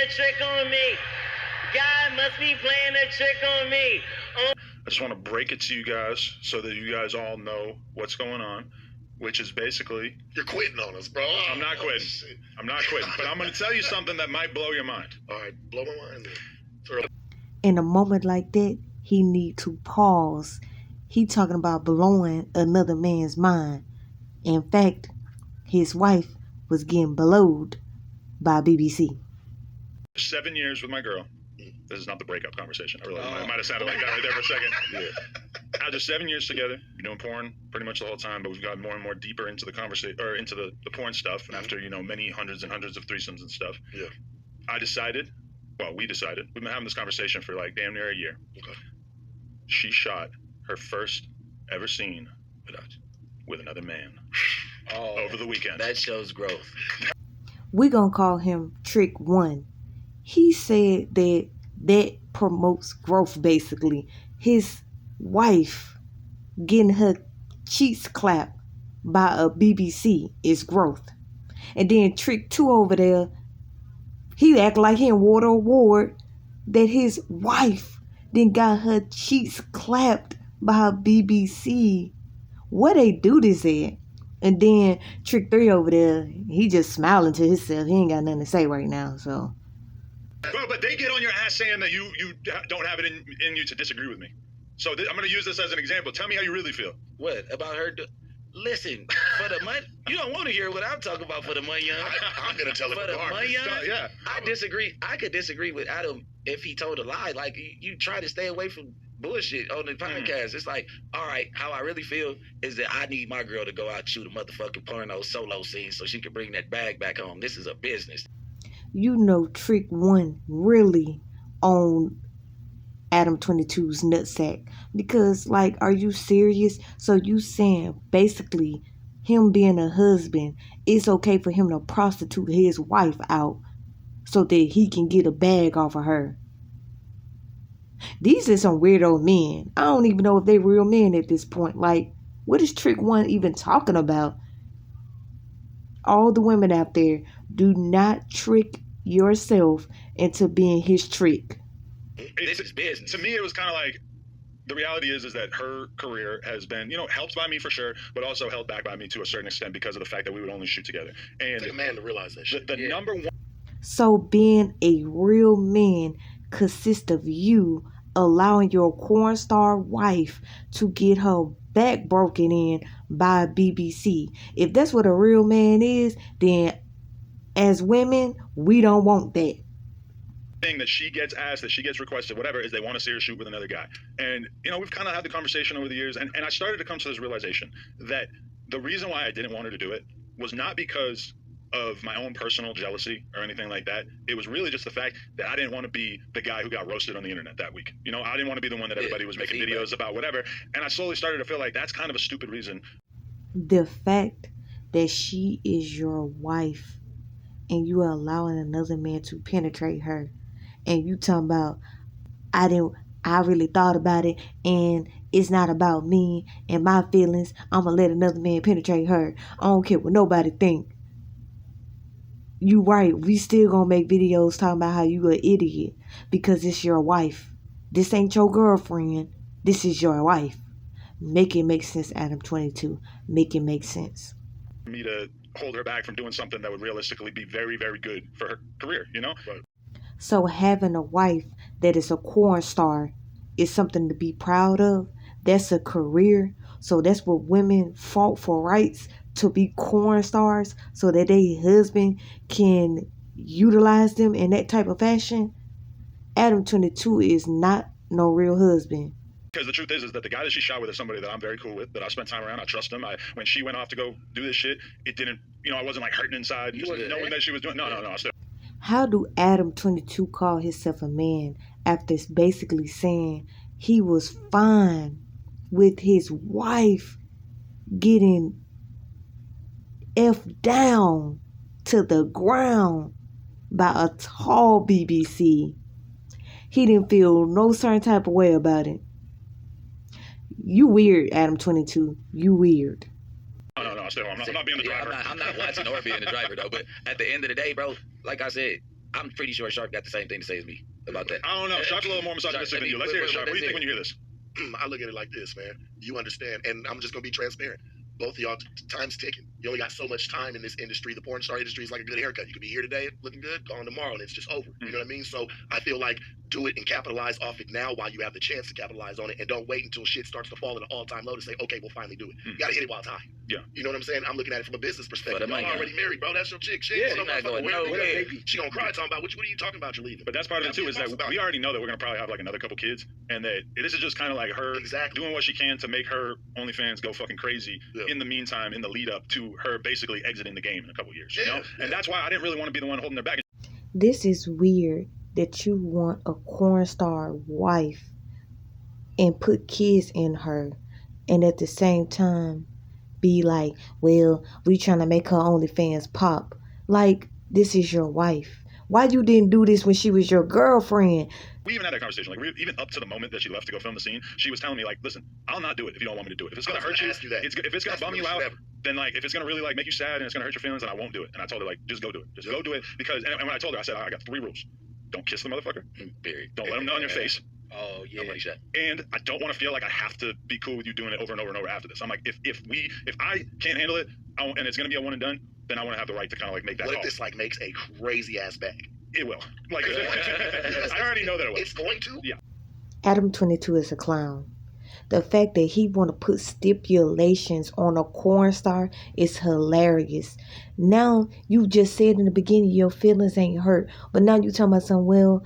a trick on me. God must be playing a trick on me. I just want to break it to you guys so that you guys all know what's going on, which is basically... You're quitting on us, bro. I'm not quitting. Shit. I'm not quitting. But I'm going to tell you something that might blow your mind. All right, blow my mind then. In a moment like that, he need to pause. He talking about blowing another man's mind. In fact, his wife was getting blowed by BBC. 7 years with my girl. This is not the breakup conversation. I might have sounded like that right there for a second. Yeah. After 7 years together, we're doing porn pretty much the whole time, but we've got more and more deeper into the conversation, or into the porn stuff. And after, many hundreds and hundreds of threesomes and stuff, we decided, we've been having this conversation for like damn near a year. Okay. She shot her first ever scene with another man over the weekend. That shows growth. We're going to call him Trick One. He said that promotes growth, basically. His wife getting her cheeks clapped by a BBC is growth. And then Trick 2 over there, he act like he award an award that his wife then got her cheeks clapped by a BBC. What they do this at? And then Trick 3 over there, he just smiling to himself. He ain't got nothing to say right now, so... But they get on your ass saying that you don't have it in you to disagree with me. So I'm going to use this as an example. Tell me how you really feel. What about her? Listen, for the money, you don't want to hear what I'm talking about for the money, young. I'm going to tell it for the money, young. Yeah. I disagree. I could disagree with Adam if he told a lie. Like, you try to stay away from bullshit on the podcast. It's like, all right, how I really feel is that I need my girl to go out and shoot a motherfucking porno solo scene so she can bring that bag back home. This is a business. Trick One really on Adam 22's nutsack. Because, like, are you serious? So you saying basically him being a husband, it's okay for him to prostitute his wife out so that he can get a bag off of her. These are some weirdo men. I don't even know if they real men at this point. Like, what is Trick One even talking about? All the women out there, do not trick yourself into being his trick. This is business. To me, it was kind of like, the reality is that her career has been, helped by me for sure, but also held back by me to a certain extent because of the fact that we would only shoot together. And take a man to realize that shit. The number one. So being a real man consists of you allowing your porn star wife to get her back broken in by BBC. If that's what a real man is, then as women, we don't want that. Thing that she gets asked, that she gets requested, whatever, is they want to see her shoot with another guy. And, we've kind of had the conversation over the years, and I started to come to this realization that the reason why I didn't want her to do it was not because of my own personal jealousy or anything like that. It was really just the fact that I didn't want to be the guy who got roasted on the internet that week. I didn't want to be the one that everybody was making videos about, whatever. And I slowly started to feel like that's kind of a stupid reason. The fact that she is your wife and you are allowing another man to penetrate her, and you talking about, I really thought about it, and it's not about me and my feelings. I'm going to let another man penetrate her. I don't care what nobody think. You right. We still going to make videos talking about how you an idiot because it's your wife. This ain't your girlfriend. This is your wife. Make it make sense, Adam 22. Make it make sense. For me to hold her back from doing something that would realistically be very, very good for her career, But so having a wife that is a porn star is something to be proud of. That's a career. So that's what women fought for rights to be porn stars so that their husband can utilize them in that type of fashion. Adam 22 is not no real husband. Because the truth is that the guy that she shot with is somebody that I'm very cool with, that I spent time around. I trust him. When she went off to go do this shit, it didn't, I wasn't like hurting inside, just knowing that she was doing. No. I still. How do Adam 22 call himself a man after basically saying he was fine with his wife getting F down to the ground by a tall BBC? He didn't feel no certain type of way about it. You weird, Adam 22. You weird. No, still, I'm not being the driver. I'm not watching or being the driver, though. But at the end of the day, bro, like I said, I'm pretty sure Sharp got the same thing to say as me about that. I don't know. Sharp's a little more misogynistic than you. Let's hear it, Sharp. What do you think when you hear this? I look at it like this, man. You understand, and I'm just gonna be transparent. Both of y'all, time's ticking. You only got so much time in this industry. The porn star industry is like a good haircut. You could be here today looking good, gone tomorrow, and it's just over. You know what I mean? So I feel like do it and capitalize off it now while you have the chance to capitalize on it, and don't wait until shit starts to fall at an all-time low to say, okay, we'll finally do it. You gotta hit it while it's high. Yeah. You know what I'm saying? I'm looking at it from a business perspective. But Y'all already married, bro. That's your chick. Shit. Yeah, she's not going nowhere. She gonna cry talking about what are you talking about? You're leaving. But that's part of it too, is that we already know that we're gonna probably have like another couple kids, and that this is just kind of like her doing what she can to make her OnlyFans go fucking crazy. In the meantime, in the lead up to her basically exiting the game in a couple years, you know. And that's why I didn't really want to be the one holding her back. This is weird that you want a porn star wife and put kids in her, and at the same time be like, well, we trying to make her OnlyFans pop. Like, this is your wife. Why you didn't do this when she was your girlfriend? We even had that conversation. Like, even up to the moment that she left to go film the scene, she was telling me, like, listen, I'll not do it if you don't want me to do it. If it's gonna hurt you, if it's gonna bum you out, then like, if it's gonna really like make you sad and it's gonna hurt your feelings, then I won't do it. And I told her, like, just go do it. Just go do it. Because, and when I told her, I said, I got 3 rules. Don't kiss the motherfucker. Don't let him know in your face. Oh yeah. And I don't want to feel like I have to be cool with you doing it over and over and over after this. I'm like, if I can't handle it, and it's gonna be a one and done, then I want to have the right to kind of like make that call. What if this like makes a crazy ass bag? It will. Like, I already know that it will. It's going to. Yeah. Adam 22 is a clown. The fact that he want to put stipulations on a porn star is hilarious. Now, you just said in the beginning your feelings ain't hurt, but now you talking about something, well,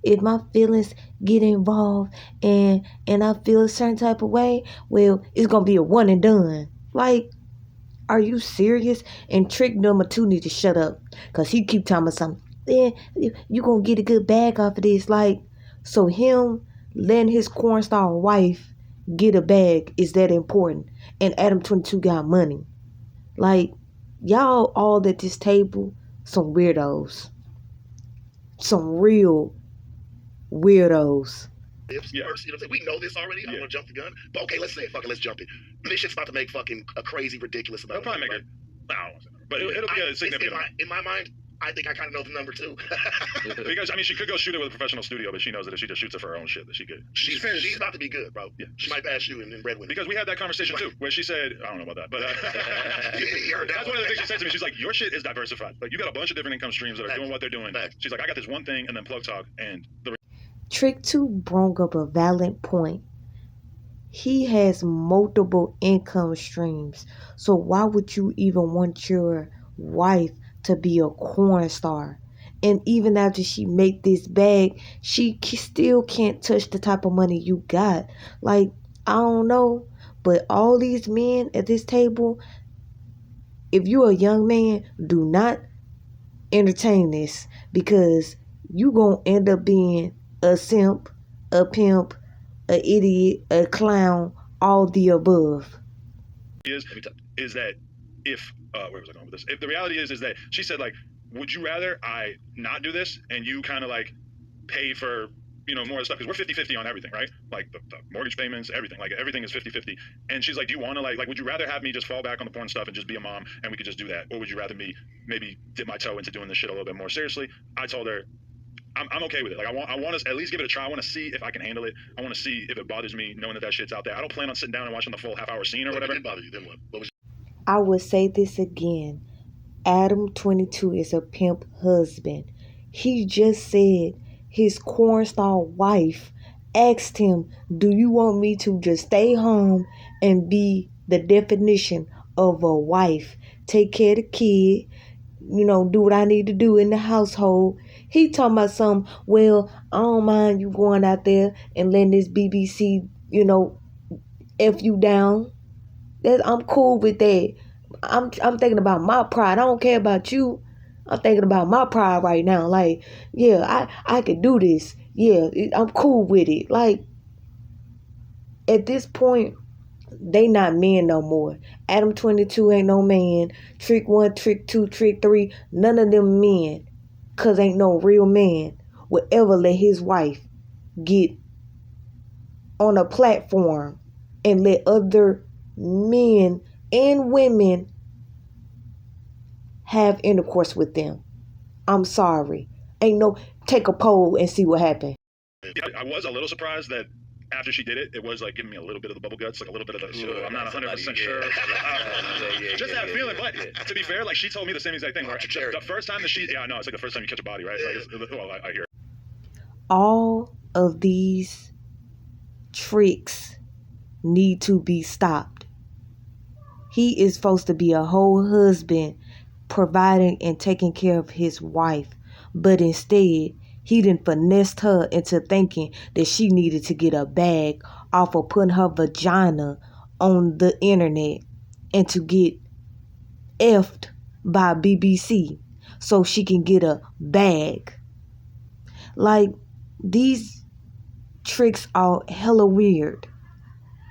if my feelings get involved and I feel a certain type of way, well, it's going to be a one and done. Like, are you serious? And trick number 2 need to shut up, because he keep talking about something. Yeah, you going to get a good bag off of this. Like, so him letting his porn star wife get a bag is that important. And Adam 22 got money. Like, y'all all at this table, some weirdos. Some real weirdos. We know this already. I'm gonna jump the gun. But okay, let's say it. Fuck it, let's jump it. This shit's about to make fucking a crazy, ridiculous amount. They'll probably make it. But it'll be a significant. In my mind, I think I kind of know the number too. Because, I mean, she could go shoot it with a professional studio, but she knows that if she just shoots it for her own shit, that she could. She's about to be good, bro. Yeah. She might pass you in Breadwinner. Because we had that conversation too, where she said, I don't know about that, but that's one of the things she said to me. She's like, your shit is diversified. Like, you got a bunch of different income streams that are doing what they're doing. She's like, I got this one thing, and then Plug Talk, and the... Trick 2 brought up a valid point. He has multiple income streams. So why would you even want your wife to be a porn star? And even after she make this bag, she still can't touch the type of money you got. Like, I don't know, but all these men at this table, if you're a young man, do not entertain this, because you gonna end up being a simp, a pimp, an idiot, a clown, all the above. Is that if where was I going with this? If the reality is that she said, like, would you rather I not do this and you kind of like pay for, you know, more stuff? Because we're 50-50 on everything, right? Like the mortgage payments, everything. Like, everything is 50-50. And she's like, do you want to like would you rather have me just fall back on the porn stuff and just be a mom and we could just do that? Or would you rather me maybe dip my toe into doing this shit a little bit more seriously? I told her, I'm okay with it. Like, I want to at least give it a try. I want to see if I can handle it. I want to see if it bothers me knowing that shit's out there. I don't plan on sitting down and watching the full half-hour scene or whatever. If it did bother you, then what was I would say this again. Adam 22 is a pimp husband. He just said his porn star wife asked him, do you want me to just stay home and be the definition of a wife? Take care of the kid, you know, do what I need to do in the household. He talking about something, well, I don't mind you going out there and letting this BBC, you know, F you down. I'm cool with that. I'm thinking about my pride. I don't care about you. I'm thinking about my pride right now. Like, yeah, I could do this. Yeah, I'm cool with it. Like, at this point, they not men no more. Adam 22 ain't no man. Trick 1, Trick 2, Trick 3, none of them men. Because ain't no real man would ever let his wife get on a platform and let other men and women have intercourse with them. I'm sorry. Ain't no, take a poll and see what happened. I was a little surprised that after she did it, it was like giving me a little bit of the bubble guts, like a little bit of the. Sure, I'm not 100% sure. Just that feeling, but to be fair, like she told me the same exact thing. Right? The first time that I know it's like the first time you catch a body, right? Like, well, I hear. All of these tricks need to be stopped. He is supposed to be a whole husband, providing and taking care of his wife, but instead he done finessed her into thinking that she needed to get a bag off of putting her vagina on the internet and to get effed by BBC so she can get a bag. Like, these tricks are hella weird.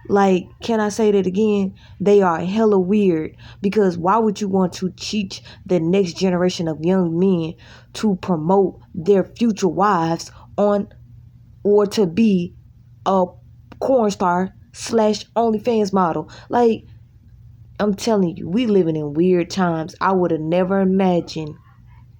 Like, can I say that again? They are hella weird, because why would you want to teach the next generation of young men to promote their future wives on, or to be a porn star / OnlyFans model? Like, I'm telling you, we living in weird times. I would have never imagined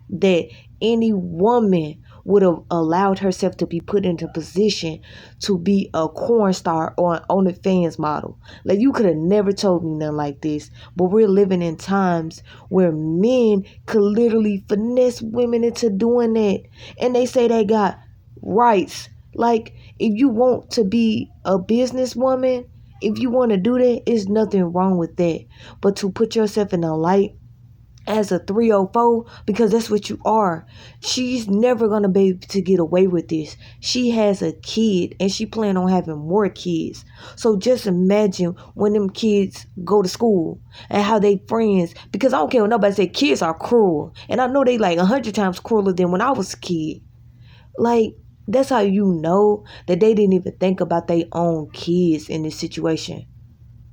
that any woman would have allowed herself to be put into position to be a corn star or an OnlyFans model. Like, you could have never told me nothing like this. But we're living in times where men could literally finesse women into doing that. And they say they got rights. Like, if you want to be a businesswoman, if you want to do that, there's nothing wrong with that. But to put yourself in the light as a 304, because that's what you are. She's never gonna be able to get away with this. She has a kid and she plan on having more kids. So just imagine when them kids go to school and how they friends, because I don't care what nobody say, kids are cruel. And I know they like 100 times crueler than when I was a kid. Like, that's how you know that they didn't even think about their own kids in this situation.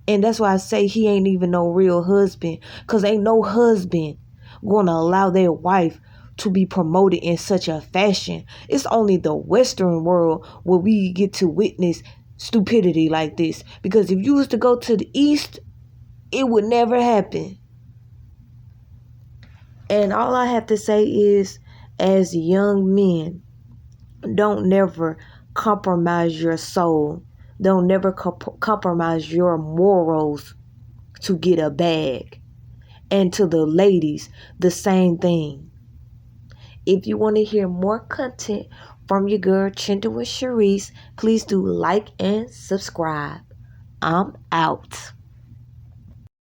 And that's why I say he ain't even no real husband. Because ain't no husband going to allow their wife to be promoted in such a fashion. It's only the Western world where we get to witness stupidity like this. Because if you was to go to the East, it would never happen. And all I have to say is, as young men, don't never compromise your soul. Don't never compromise your morals to get a bag. And to the ladies, the same thing. If you want to hear more content from your girl Chinda with Sharice, please do like and subscribe. I'm out.